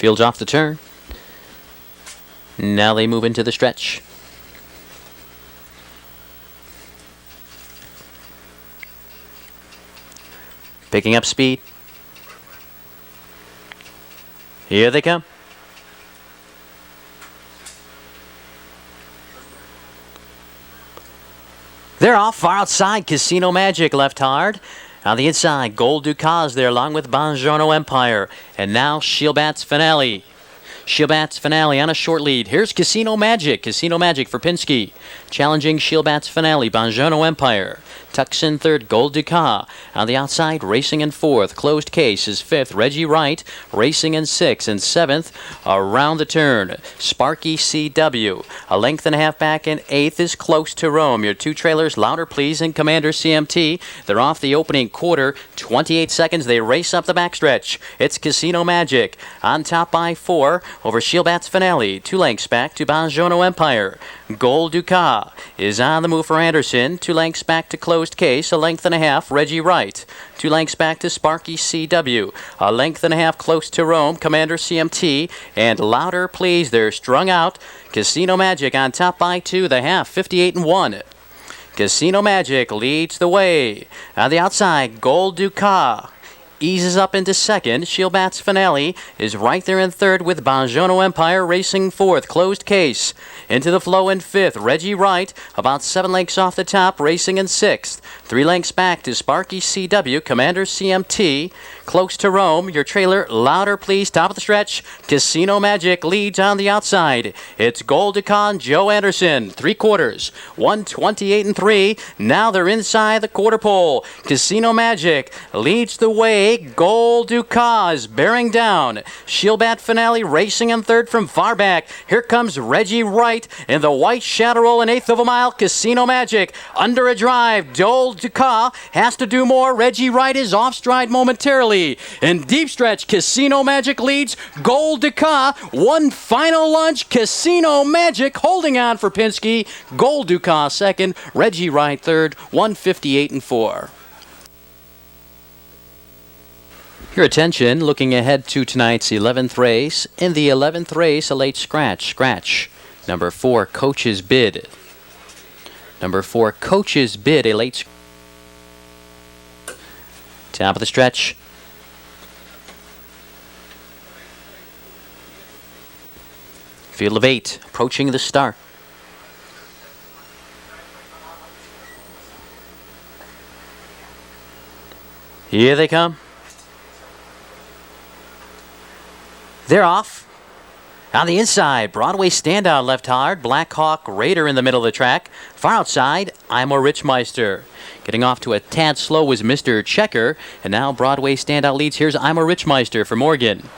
Fields off the turn. Now they move into the stretch. Picking up speed. Here they come. They're off far outside. Casino Magic left hard. On the inside, Gold Ducas there along with Buongiorno Empire. And now Shieldbat's Finale. Shieldbat's Finale on a short lead. Here's Casino Magic. Casino Magic for Pinsky. Challenging Shieldbat's Finale. Buongiorno Empire. Tucks in third, Gold Ducas. On the outside, racing in fourth. Closed Case is fifth. Reggie Wright racing in sixth. And seventh, around the turn, Sparky CW. A length and a half back in eighth is Close to Rome. Your two trailers, Louder Please and Commander CMT. They're off the opening quarter. 28 seconds. They race up the backstretch. It's Casino Magic on top by 4 over Shieldbat's Finale. 2 lengths back to Buongiorno Empire. Gold Ducas is on the move for Anderson. 2 lengths back to Closed Case. A length and a half, Reggie Wright. 2 lengths back to Sparky CW. A length and a half Close to Rome, Commander CMT. And Louder Please. They're strung out. Casino Magic on top by 2. The half, 58-1. Casino Magic leads the way. On the outside, Gold Ducas eases up into second. Shieldbat's Finale is right there in third with Buongiorno Empire racing fourth. Closed Case into the flow in fifth. Reggie Wright about 7 lengths off the top racing in sixth. 3 lengths back to Sparky CW. Commander CMT. Close to Rome. Your trailer, Louder Please. Top of the stretch. Casino Magic leads on the outside. It's Gold Ducas and Joe Anderson. 3/4. 128-3. Now they're inside the quarter pole. Casino Magic leads the way. Gold Ducas bearing down. Shieldbat Finale racing in third from far back. Here comes Reggie Wright in the white shadow roll an eighth of a mile. Casino Magic under a drive. Gold Ducas has to do more. Reggie Wright is off stride momentarily. In deep stretch, Casino Magic leads. Gold Ducas, one final lunge. Casino Magic holding on for Pinsky. Gold Ducas second. Reggie Wright third. 158-4. Your attention, looking ahead to tonight's 11th race. In the 11th race, a late scratch. Number 4, Coach's Bid. Number 4, Coach's Bid, a late top of the stretch. Field of 8, approaching the start. Here they come. They're off. On the inside, Broadway Standout left hard. Black Hawk Raider in the middle of the track. Far outside, Imo Richmeister. Getting off to a tad slow was Mr. Checker. And now Broadway Standout leads. Here's Imo Richmeister for Morgan.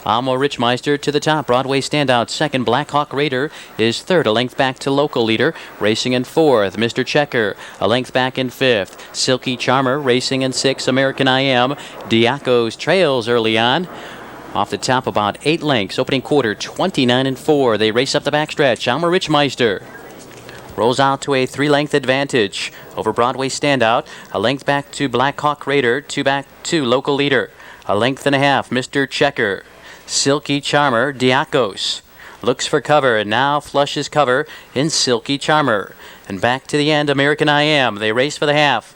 Imo Richmeister to the top. Broadway Standout second. Black Hawk Raider is third. A length back to local leader. Racing in fourth. Mr. Checker. A length back in fifth. Silky Charmer racing in sixth. American I Am. Diacos trails early on. Off the top, about 8 lengths. Opening quarter, 29-4. They race up the backstretch. Alma Richmeister rolls out to a 3-length advantage over Broadway Standout. A length back to Black Hawk Raider. 2 back to local leader. A length and a half, Mr. Checker. Silky Charmer, Diacos looks for cover and now flushes cover in Silky Charmer. And back to the end, American I Am. They race for the half.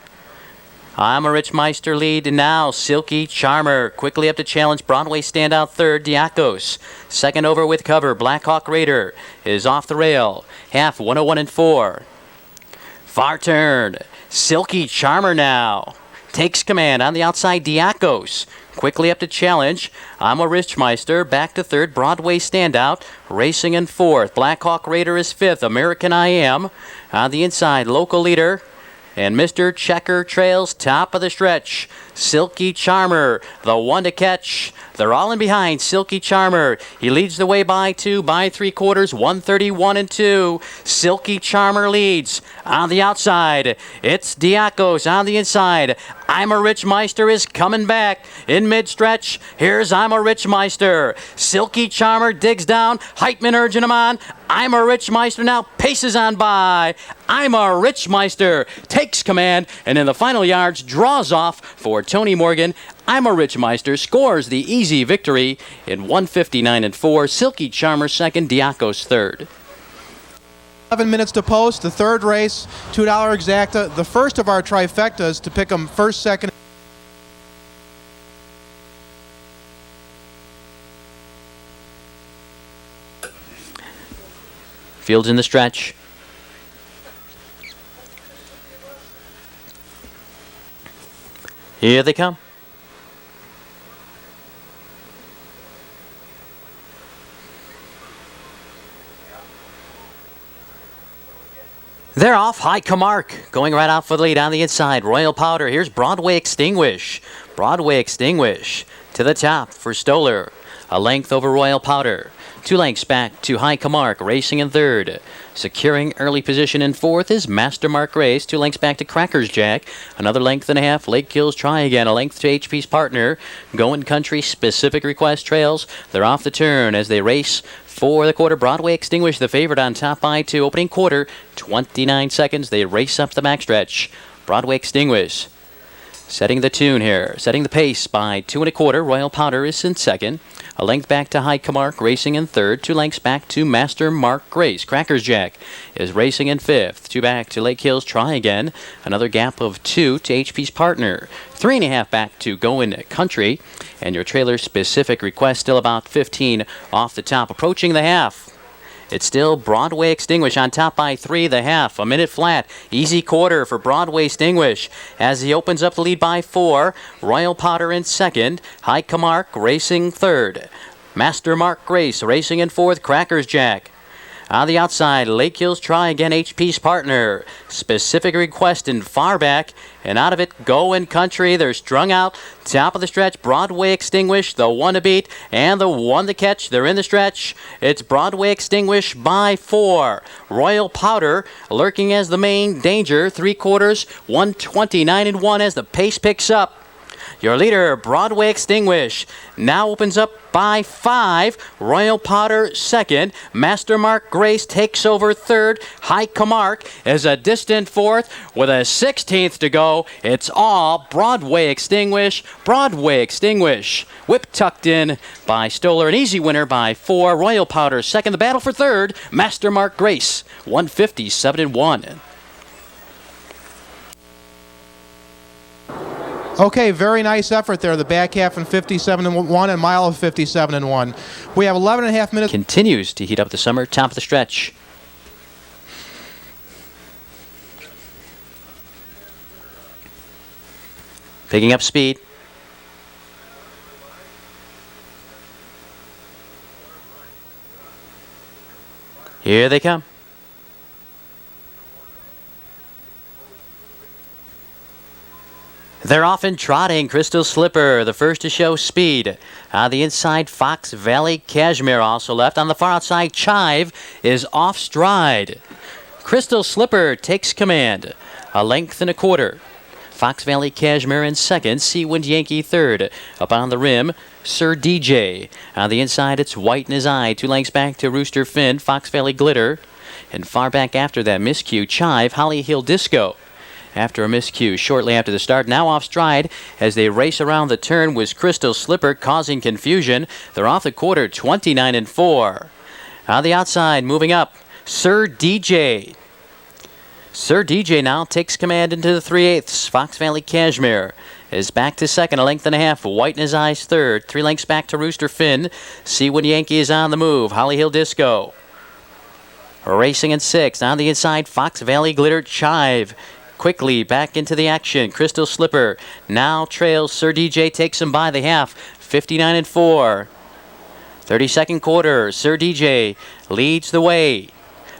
Imo Richmeister lead, and now Silky Charmer quickly up to challenge Broadway Standout third, Diacos. Second over with cover, Black Hawk Raider is off the rail. Half 101-4. Far turn, Silky Charmer now takes command on the outside, Diacos. Quickly up to challenge, Imo Richmeister back to third, Broadway Standout racing in fourth. Black Hawk Raider is fifth, American I Am on the inside, local leader. And Mr. Checker trails top of the stretch. Silky Charmer, the one to catch. They're all in behind Silky Charmer. He leads the way by 2, by 3/4, 131-2. Silky Charmer leads on the outside. It's Diacos on the inside. Imo Richmeister is coming back in mid-stretch. Here's Imo Richmeister. Silky Charmer digs down. Heitman urging him on. Imo Richmeister now paces on by. Imo Richmeister takes command and in the final yards draws off for Tony Morgan, I'm a Rich Meister, scores the easy victory in 1:59.4. Silky Charmer second, Diakos third. 11 minutes to post, the third race, $2 exacta, the first of our trifectas to pick them first, second. Fields in the stretch. Here they come. They're off. High Camargue going right out for the lead on the inside. Royal Powder. Here's Broadway Extinguish. Broadway Extinguish to the top for Stoller. A length over Royal Powder. 2 lengths back to High Camargue, racing in third. Securing early position in fourth is Master Mark Race. 2 lengths back to Crackers Jack. Another length and a half. Lake Hills Try Again. A length to HP's partner. Going Country Specific Request Trails. They're off the turn as they race for the quarter. Broadway Extinguish, the favorite on top by 2. Opening quarter, 29 seconds. They race up the backstretch. Broadway Extinguish setting the tune here. Setting the pace by 2 1/4. Royal Powder is in second. A length back to High Camargue, racing in third. 2 lengths back to Master Mark Grace. Crackers Jack is racing in fifth. 2 back to Lake Hills Try Again. Another gap of 2 to HP's partner. 3 1/2 back to Going Country. And your trailer Specific Request still about 15 off the top. Approaching the half. It's still Broadway Extinguish on top by 3, the half. A minute flat. Easy quarter for Broadway Extinguish as he opens up the lead by 4. Royal Powder in second. High Camargue racing third. Master Mark Grace racing in fourth. Crackers Jack. On the outside, Lake Hills Try Again, HP's partner. Specific Request in far back. And out of it, Going Country. They're strung out. Top of the stretch, Broadway Extinguish, the one to beat, and the one to catch. They're in the stretch. It's Broadway Extinguish by 4. Royal Powder lurking as the main danger. 3/4, 1:29.1 as the pace picks up. Your leader, Broadway Extinguish, now opens up by 5. Royal Powder second. Master Mark Grace takes over third. High Camargue is a distant fourth with a 16th to go. It's all Broadway Extinguish. Broadway Extinguish. Whip tucked in by Stoller. An easy winner by 4. Royal Powder second. The battle for third. Master Mark Grace. 1:57.1. Okay, very nice effort there. The back half in 57.1 and mile of 57.1. We have 11 and a half minutes. Continues to heat up the summer. Top of the stretch. Picking up speed. Here they come. They're off and trotting. Crystal Slipper, the first to show speed. On the inside, Fox Valley Cashmere also left. On the far outside, Chive is off stride. Crystal Slipper takes command. A length and a quarter. Fox Valley Cashmere in second. Seawind Yankee third. Up on the rim, Sir DJ. On the inside, it's White in His Eye. 2 lengths back to Rooster Finn, Fox Valley Glitter. And far back after that, miscue, Chive, Holly Hill Disco. After a miscue shortly after the start, now off stride as they race around the turn was Crystal Slipper causing confusion. They're off the quarter, 29.4. On the outside, moving up, Sir DJ. Sir DJ now takes command into the 3/8. Fox Valley Cashmere is back to second, a length and a half. White in His Eyes third. 3 lengths back to Rooster Finn. Seawind Yankee is on the move. Holly Hill Disco racing in sixth. On the inside, Fox Valley Glitter Chive. Quickly back into the action. Crystal Slipper now trails. Sir DJ takes him by the half. 59.4. 32nd quarter. Sir DJ leads the way.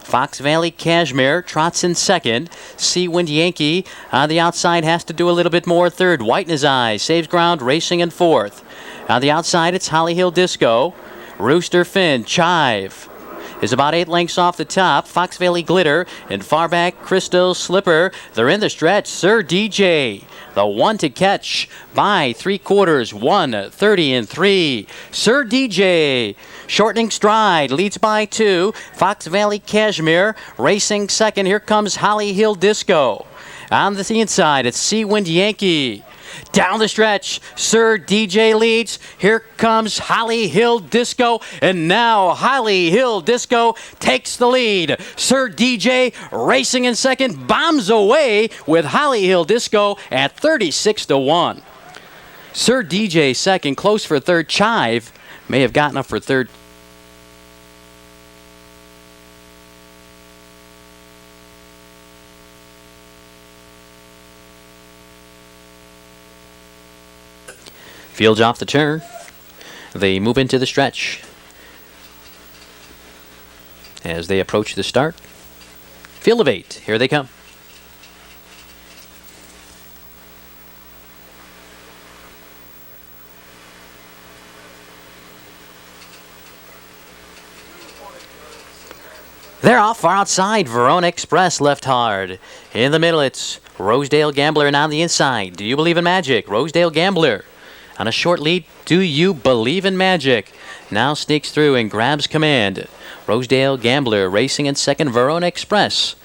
Fox Valley Cashmere trots in second. Seawind Yankee on the outside has to do a little bit more. Third. White in His Eyes saves ground, racing in fourth. On the outside, it's Holly Hill Disco. Rooster Finn Chive is about 8 lengths off the top. Fox Valley Glitter and far back Crystal Slipper. They're in the stretch. Sir DJ, the one to catch by 3/4, 1:30.3. Sir DJ, shortening stride, leads by 2. Fox Valley Cashmere racing second. Here comes Holly Hill Disco. On the inside, it's Seawind Yankee. Down the stretch, Sir DJ leads. Here comes Holly Hill Disco, and now Holly Hill Disco takes the lead. Sir DJ racing in second, bombs away with Holly Hill Disco at 36-1. Sir DJ second, close for third. Chive may have gotten up for third. Fields off the turn. They move into the stretch. As they approach the start. Field of 8. Here they come. They're off far outside. Verona Express left hard. In the middle, it's Rosedale Gambler, and on the inside, Do You Believe in Magic? Rosedale Gambler on a short lead. Do You Believe in Magic now sneaks through and grabs command. Rosedale Gambler racing in second. Verona Express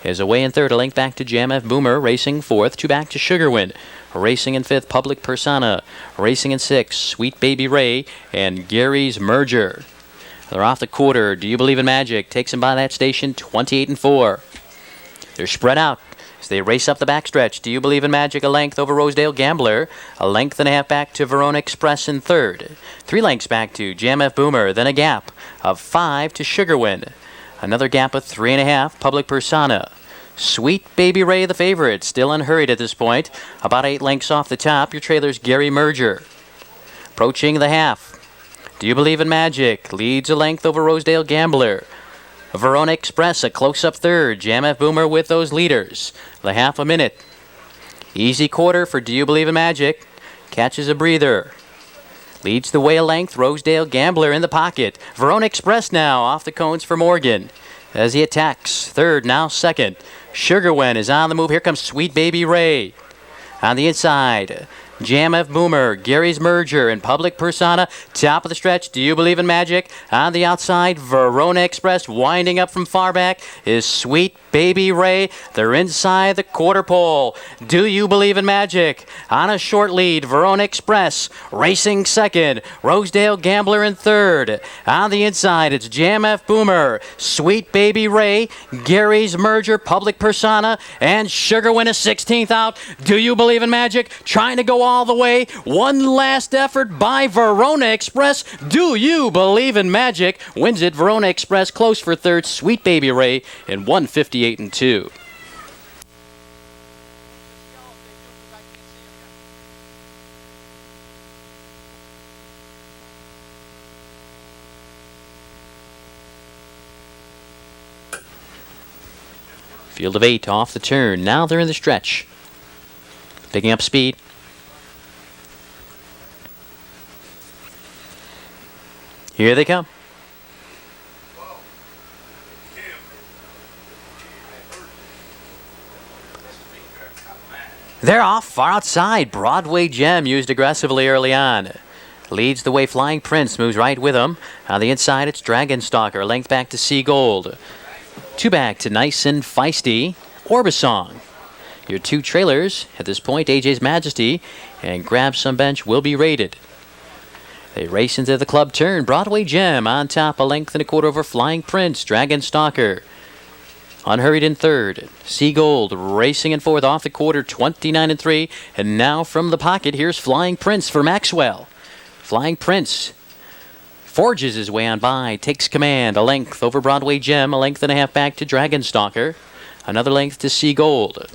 is away in third. A length back to Jam F. Boomer racing fourth. 2 back to Sugarwind. Racing in fifth. Public Persona. Racing in sixth. Sweet Baby Ray and Gary's Merger. They're off the quarter. Do You Believe in Magic takes them by that station, 28-4. They're spread out as they race up the backstretch. Do You Believe in Magic a length over Rosedale Gambler. A length and a half back to Verona Express in third. 3 lengths back to Jam F. Boomer. Then a gap of 5 to Sugarwind. Another gap of 3.5. Public Persona. Sweet Baby Ray, the favorite, still unhurried at this point. About 8 lengths off the top. Your trailer's Gary Merger. Approaching the half. Do You Believe in Magic leads a length over Rosedale Gambler. Verona Express a close-up third. Jam F. Boomer with those leaders. The half a minute. Easy quarter for Do You Believe in Magic. Catches a breather. Leads the way a length. Rosedale Gambler in the pocket. Verona Express now off the cones for Morgan as he attacks. Third, now second. Sugarwen is on the move. Here comes Sweet Baby Ray. On the inside, Jam F. Boomer, Gary's Merger, and Public Persona. Top of the stretch, Do You Believe in Magic? On the outside, Verona Express winding up from far back is Sweet Baby Ray. They're inside the quarter pole. Do You Believe in Magic? On a short lead, Verona Express racing second. Rosedale Gambler in third. On the inside, it's Jam F. Boomer, Sweet Baby Ray, Gary's Merger, Public Persona, and Sugarwin is 16th out. Do You Believe in Magic? Trying to go all the way. One last effort by Verona Express. Do You Believe in Magic? Wins it. Verona Express close for third. Sweet Baby Ray in 1:58-2. Field of 8 off the turn. Now they're in the stretch. Picking up speed. Here they come. They're off far outside. Broadway Gem used aggressively early on. Leads the way. Flying Prince moves right with him. On the inside, it's Dragon Stalker. Length back to Sea Gold. 2 back to Nice and Feisty. Orbisong. Your 2 trailers at this point, AJ's Majesty and Grab Some Bench will be rated. They race into the club turn. Broadway Gem on top, a length and a quarter over Flying Prince. Dragon Stalker unhurried in third. Sea Gold racing in fourth off the quarter, 29-3. And now from the pocket, here's Flying Prince for Maxwell. Flying Prince forges his way on by, takes command. A length over Broadway Gem, a length and a half back to Dragon Stalker. Another length to Sea Gold.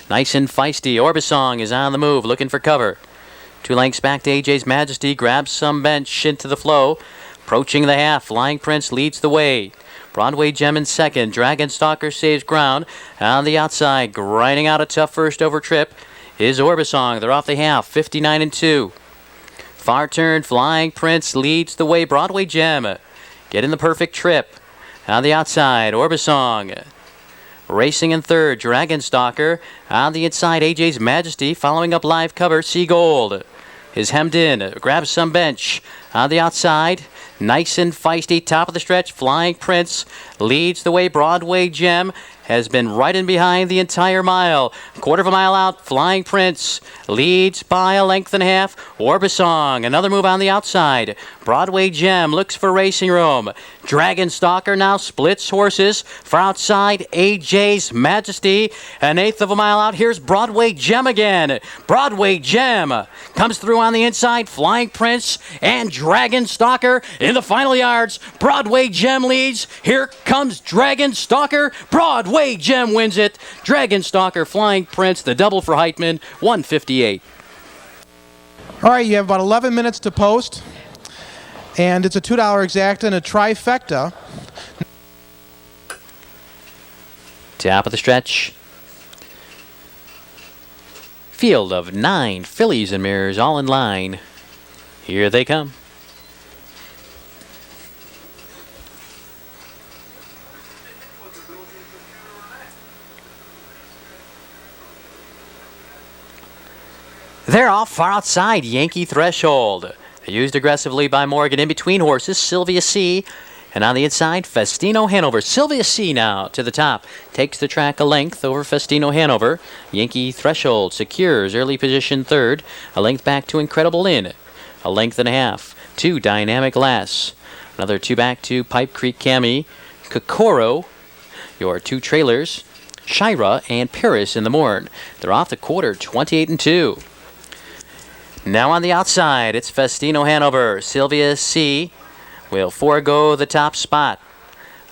Nice and Feisty. Orbisong is on the move, looking for cover. 2 lengths back to AJ's Majesty, grabs some bench into the flow. Approaching the half, Flying Prince leads the way. Broadway Gem in second, Dragon Stalker saves ground. On the outside, grinding out a tough first over trip, is Orbisong. They're off the half, 59-2. Far turn, Flying Prince leads the way. Broadway Gem getting the perfect trip. On the outside, Orbisong racing in third. Dragon Stalker on the inside. AJ's Majesty following up live cover. Sea Gold is hemmed in. Grabs some bench on the outside. Nice and Feisty. Top of the stretch. Flying Prince leads the way. Broadway Gem has been right in behind the entire mile. Quarter of a mile out, Flying Prince leads by a length and a half. Orbisong, another move on the outside. Broadway Gem looks for racing room. Dragon Stalker now splits horses. For outside, AJ's Majesty. An eighth of a mile out, here's Broadway Gem again. Broadway Gem comes through on the inside. Flying Prince and Dragon Stalker in the final yards. Broadway Gem leads. Here comes Dragon Stalker. Broadway Gem wins it. Dragon Stalker, Flying Prince, the double for Heitman, 158. All right, you have about 11 minutes to post, and it's a $2 exacta and a trifecta. Top of the stretch. Field of 9 fillies and mirrors all in line. Here they come. They're off far outside Yankee Threshold. Used aggressively by Morgan in between horses, Sylvia C. And on the inside, Festino Hanover. Sylvia C. now to the top. Takes the track a length over Festino Hanover. Yankee Threshold secures early position third. A length back to Incredible Inn. A length and a half to Dynamic Lass. Another 2 back to Pipe Creek Cami. Kokoro. Your 2 trailers, Shira and Paris in the morn. They're off the quarter, 28-2. Now on the outside, it's Festino Hanover. Sylvia C. will forego the top spot.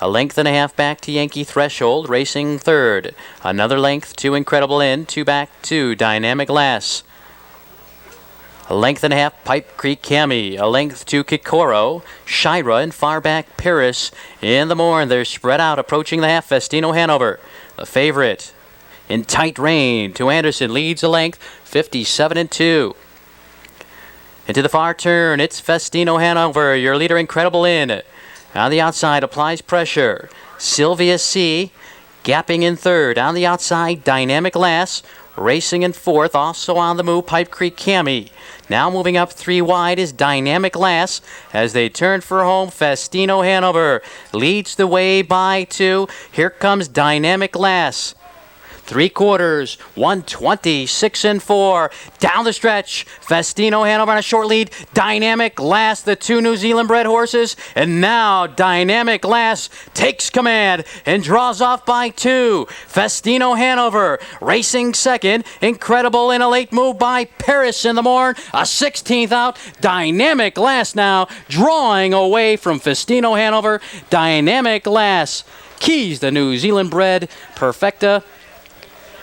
A length and a half back to Yankee Threshold, racing third. Another length to Incredible Inn, 2 back to Dynamic Lass. A length and a half, Pipe Creek Cami. A length to Kikoro, Shira, and far back Paris in the morn. They're spread out, approaching the half. Festino Hanover, the favorite. In tight rein to Anderson, leads a length, 57-2. Into the far turn, it's Festino Hanover, your leader Incredible Inn. On the outside, applies pressure. Sylvia C. gapping in third. On the outside, Dynamic Lass racing in fourth. Also on the move, Pipe Creek Cami. Now moving up 3 wide is Dynamic Lass as they turn for home. Festino Hanover leads the way by 2. Here comes Dynamic Lass. 3/4, 126-4. Down the stretch, Festino Hanover on a short lead. Dynamic Lass, the 2 New Zealand bred horses. And now Dynamic Lass takes command and draws off by 2. Festino Hanover racing second. Incredible in a late move by Paris in the morn. A 16th out. Dynamic Lass now drawing away from Festino Hanover. Dynamic Lass keys the New Zealand bred Perfecta.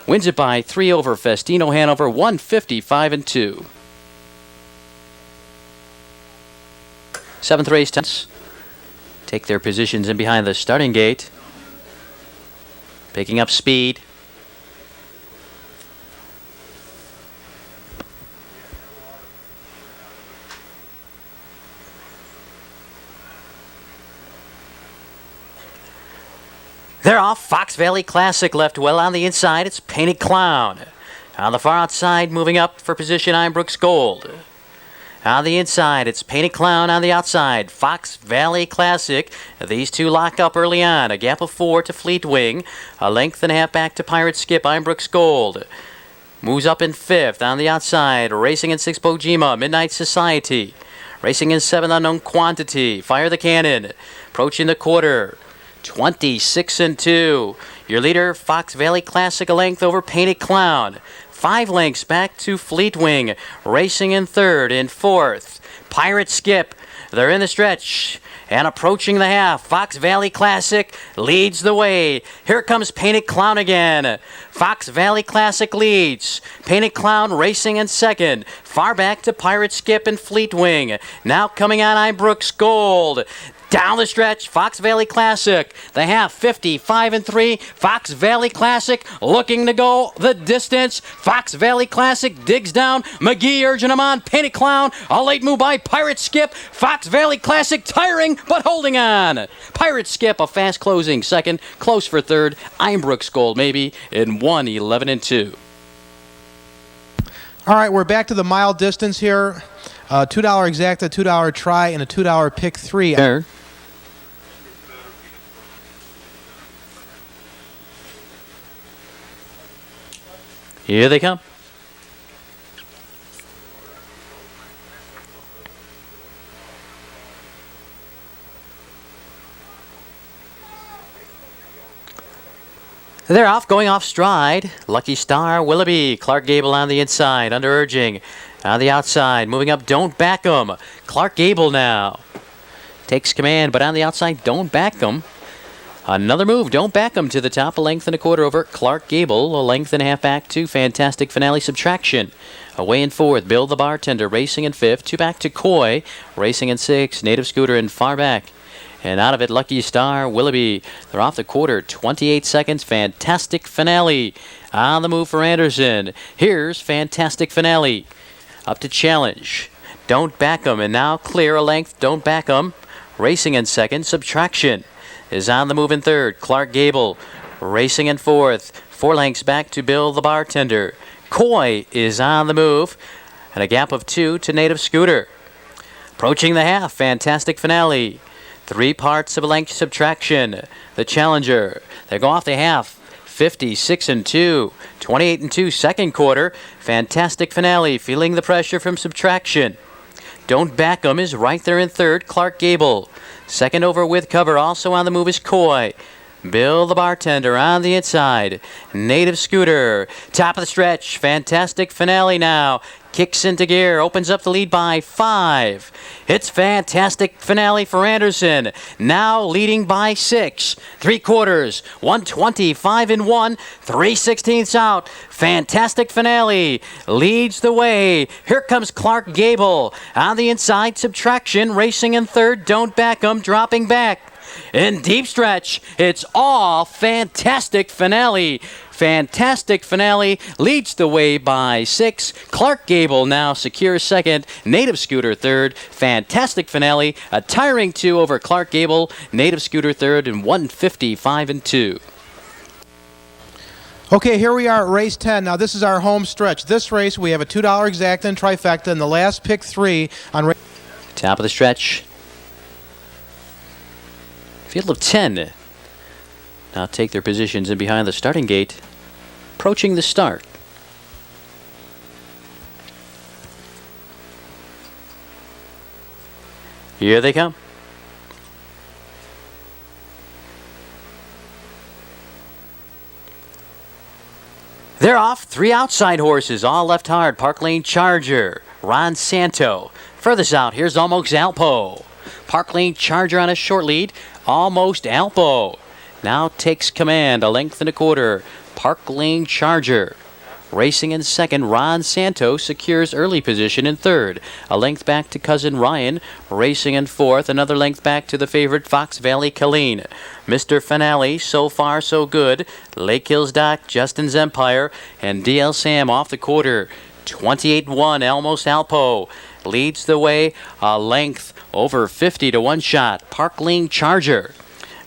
Wins it by 3 over Festino Hanover, 155-2. 7th race, tenths take their positions in behind the starting gate. Picking up speed. They're off. Fox Valley Classic left well on the inside. It's Painted Clown. On the far outside, moving up for position, Ironbrook's Gold. On the inside, it's Painted Clown. On the outside, Fox Valley Classic. These 2 locked up early on. A gap of 4 to Fleet Wing. A length and a half back to Pirate Skip, Ironbrook's Gold. Moves up in 5th. On the outside, racing in 6th, Bojima, Midnight Society. Racing in 7th, Unknown Quantity. Fire the Cannon. Approaching the quarter. 26-2. Your leader, Fox Valley Classic, a length over Painted Clown. 5 lengths back to Fleet Wing. Racing in 3rd. In 4th, Pirate Skip. They're in the stretch and approaching the half. Fox Valley Classic leads the way. Here comes Painted Clown again. Fox Valley Classic leads. Painted Clown racing in 2nd. Far back to Pirate Skip and Fleet Wing. Now coming on Ironbrook's Gold. Down the stretch, Fox Valley Classic. The half, 55-3. Fox Valley Classic looking to go the distance. Fox Valley Classic digs down. McGee urging him on. Painted Clown. A late move by Pirate Skip. Fox Valley Classic tiring but holding on. Pirate Skip a fast closing second. Close for third. Ironbrook's Gold maybe in 1:11-2. All right, we're back to the mile distance here. $2 exacta, $2 try, and a $2 pick 3. There. Here they come. They're off, going off stride. Lucky Star, Willoughby, Clark Gable on the inside, under urging. On the outside, moving up, Don't Back 'em. Clark Gable now takes command, but on the outside, Don't Back 'em. Another move, Don't Back 'em to the top, a length and a quarter over Clark Gable, a length and a half back to Fantastic Finale Subtraction. Away in fourth, Bill the Bartender racing in fifth, two back to Coy, racing in sixth, Native Scooter in far back. And out of it, Lucky Star, Willoughby. They're off the quarter, 28 seconds. Fantastic Finale on the move for Anderson. Here's Fantastic Finale. Up to challenge. Don't Back 'em, and now clear a length. Don't Back 'em. Racing in second. Subtraction is on the move in third. Clark Gable racing in fourth. 4 lengths back to Bill the Bartender. Coy is on the move. And a gap of 2 to Native Scooter. Approaching the half. Fantastic Finale. 3 parts of a length subtraction. The challenger. They go off the half. 56 and 2. 28 and 2 second quarter. Fantastic Finale. Feeling the pressure from subtraction. Don't Back 'em is right there in third. Clark Gable. Second over with cover. Also on the move is Coy. Bill the Bartender on the inside. Native Scooter. Top of the stretch. Fantastic Finale now. Kicks into gear. Opens up the lead by 5. It's Fantastic Finale for Anderson. Now leading by 6. 3 quarters. 125 and 1. 3/16 out. Fantastic Finale leads the way. Here comes Clark Gable. On the inside, Subtraction. Racing in third. Don't Back 'em. Dropping back. In deep stretch, it's all Fantastic Finale. Fantastic Finale leads the way by 6. Clark Gable now secures second. Native Scooter third. Fantastic Finale a tiring 2 over Clark Gable. Native Scooter third in 155 and 2. Okay, here we are at race 10. Now this is our home stretch. This race we have a $2 exacta and trifecta, and the last pick 3 on race. Top of the stretch. Field of 10 now take their positions in behind the starting gate, approaching the start. Here they come. They're off. 3 outside horses, all left hard. Park Lane Charger, Ron Santo. Furthest out, here's Almost Alpo. Park Lane Charger on a short lead. Almost Alpo now takes command, a length and a quarter. Park Lane Charger racing in second. Ron Santo secures early position in third. A length back to Cousin Ryan, racing in fourth. Another length back to the favorite Fox Valley Colleen. Mr. Finale, so far so good. Lake Hills Doc, Justin's Empire, and DL Sam off the quarter. 28-1, Almost Alpo leads the way, a length over 50 to 1 shot. Park Lane Charger.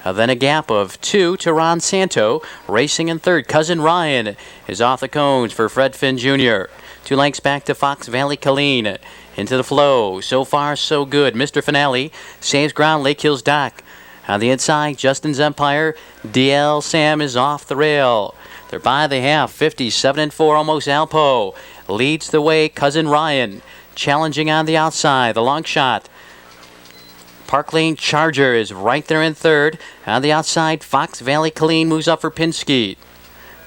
Then a gap of 2 to Ron Santo, racing in third. Cousin Ryan is off the cones for Fred Finn Jr. 2 lengths back to Fox Valley Colleen. Into the flow, so far so good. Mr. Finale saves ground. Lake Hills Doc on the inside. Justin's Empire. DL Sam is off the rail. They're by the half. 57 and 4. Almost Alpo leads the way. Cousin Ryan challenging on the outside. The long shot. Park Lane Charger is right there in third. On the outside, Fox Valley Colleen moves up for Pinsky.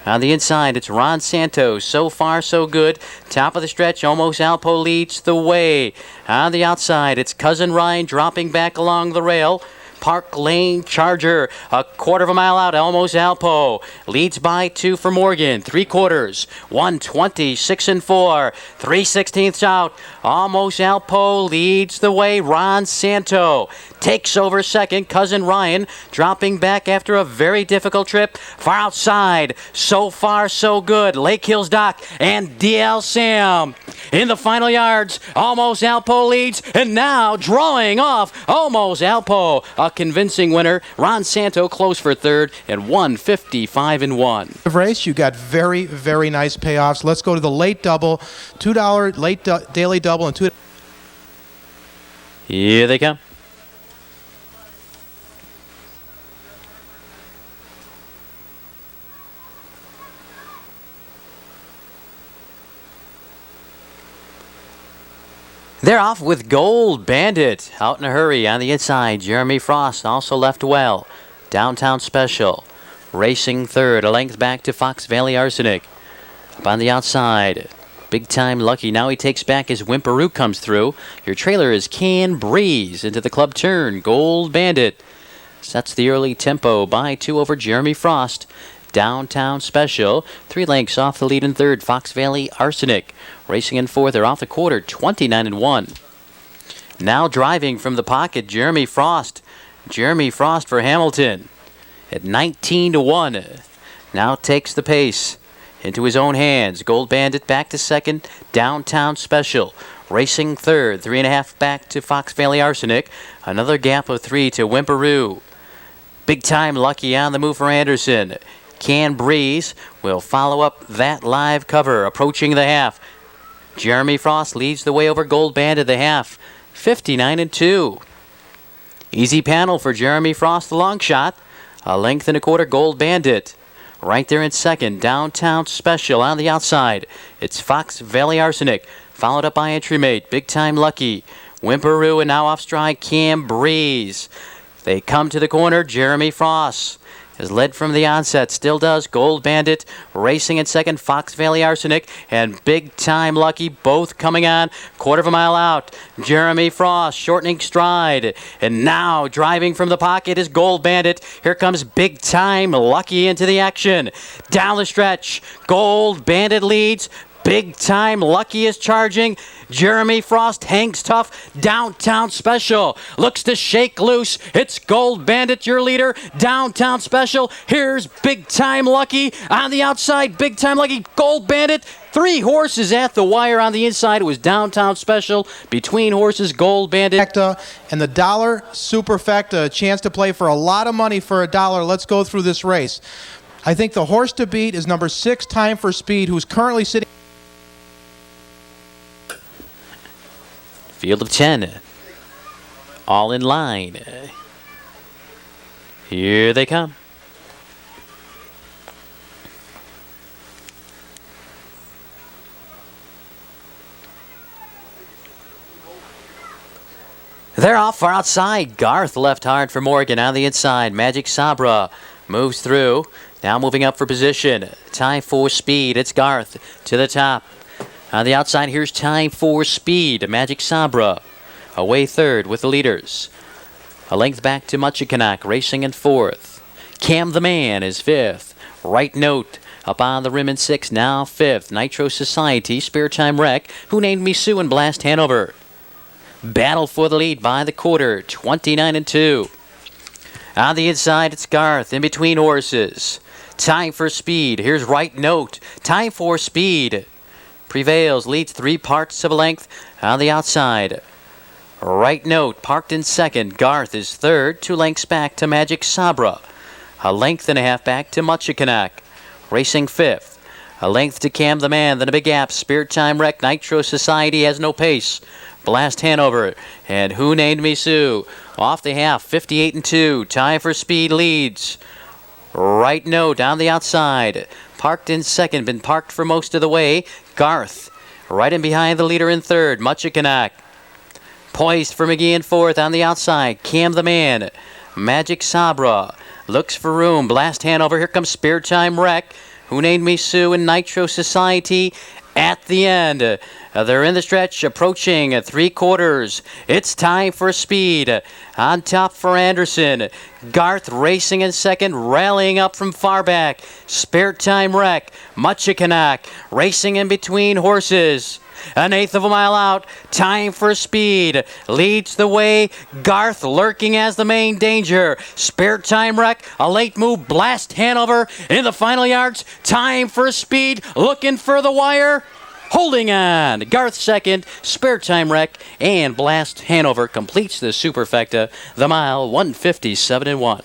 On the inside, it's Ron Santos. So far, so good. Top of the stretch, Almost Alpo leads the way. On the outside, it's Cousin Ryan dropping back along the rail. Park Lane Charger, a quarter of a mile out. Almost Alpo leads by 2 for Morgan. 3 quarters, 126 and 4. 3/16 out. Almost Alpo leads the way. Ron Santo takes over second. Cousin Ryan dropping back after a very difficult trip. Far outside, so far so good. Lake Hills Doc and DL Sam in the final yards. Almost Alpo leads, and now drawing off Almost Alpo. A convincing winner. Ron Santo close for third and 155 and 1. Race, you got very, very nice payoffs. Let's go to the late double, $2 late daily double, and 2. Here they come. They're off with Gold Bandit. Out in a hurry on the inside. Jeremy Frost also left well. Downtown Special. Racing third. A length back to Fox Valley Arsenic. Up on the outside. Big Time Lucky. Now he takes back as Whimperoo comes through. Your trailer is Can Breeze into the club turn. Gold Bandit sets the early tempo by 2 over Jeremy Frost. Downtown Special, 3 lengths off the lead in third. Fox Valley Arsenic racing in fourth. They're off the quarter, 29-1. Now driving from the pocket, Jeremy Frost. Jeremy Frost for Hamilton at 19-1. Now takes the pace into his own hands. Gold Bandit back to second. Downtown Special racing third. 3.5 back to Fox Valley Arsenic. Another gap of 3 to Whimperoo. Big Time Lucky on the move for Anderson. Can Breeze will follow up that live cover approaching the half. Jeremy Frost leads the way over Gold Bandit the half. 59-2. Easy panel for Jeremy Frost, the long shot. A length and a quarter Gold Bandit. Right there in second, Downtown Special on the outside. It's Fox Valley Arsenic, followed up by Entry Mate, Big Time Lucky. Whimperoo and now off stride, Can Breeze. They come to the corner, Jeremy Frost has led from the onset, still does. Gold Bandit racing in second, Fox Valley Arsenic and Big Time Lucky both coming on. Quarter of a mile out, Jeremy Frost shortening stride, and now driving from the pocket is Gold Bandit. Here comes Big Time Lucky into the action. Down the stretch, Gold Bandit leads. Big Time Lucky is charging. Jeremy Frost hangs tough. Downtown Special looks to shake loose. It's Gold Bandit, your leader. Downtown Special. Here's Big Time Lucky on the outside. Big Time Lucky, Gold Bandit. 3 horses at the wire on the inside. It was Downtown Special. Between horses, Gold Bandit. And the dollar superfecta, a chance to play for a lot of money for $1. Let's go through this race. I think the horse to beat is number 6, Time for Speed, who's currently sitting. Field of 10. All in line. Here they come. They're off far outside. Garth left hard for Morgan on the inside. Magic Sabra moves through. Now moving up for position. Time for Speed. It's Garth to the top. On the outside, here's Time for Speed. Magic Sabra away third with the leaders. A length back to Muchikanak racing in fourth. Cam the Man is fifth. Right Note up on the rim in sixth. Now fifth. Nitro Society, Spare Time Wreck, Who Named Me Sue, and Blast Hanover. Battle for the lead by the quarter, 29-2. On the inside, it's Garth in between horses. Time for Speed. Here's Right Note. Time for Speed prevails, leads 3 parts of a length on the outside. Right Note parked in second. Garth is third, 2 lengths back to Magic Sabra. A length and a half back to Muchikanak, racing fifth. A length to Cam the Man, then a big gap. Spirit Time Wreck, Nitro Society has no pace. Blast Hanover and Who Named Me Sue off the half, 58-2. Time for Speed leads. Right Note on the outside. Parked in second, been parked for most of the way. Garth right in behind the leader in third. Muchikanak poised for McGee in fourth on the outside. Cam the Man. Magic Sabra looks for room. Blast Hanover. Here comes Spare Time Wreck. Who Named Me Sue and Nitro Society at the end. They're in the stretch, approaching 3/4. It's Time for Speed. On top for Anderson. Garth racing in second, rallying up from far back. Spare Time Wreck. Muchikanak racing in between horses. 1/8 of a mile out. Time for Speed leads the way. Garth lurking as the main danger. Spare Time Wreck, a late move. Blast Hanover in the final yards. Time for Speed looking for the wire. Holding on. Garth second, Spare Time Wreck, and Blast Hanover completes the superfecta. The mile, 157-1.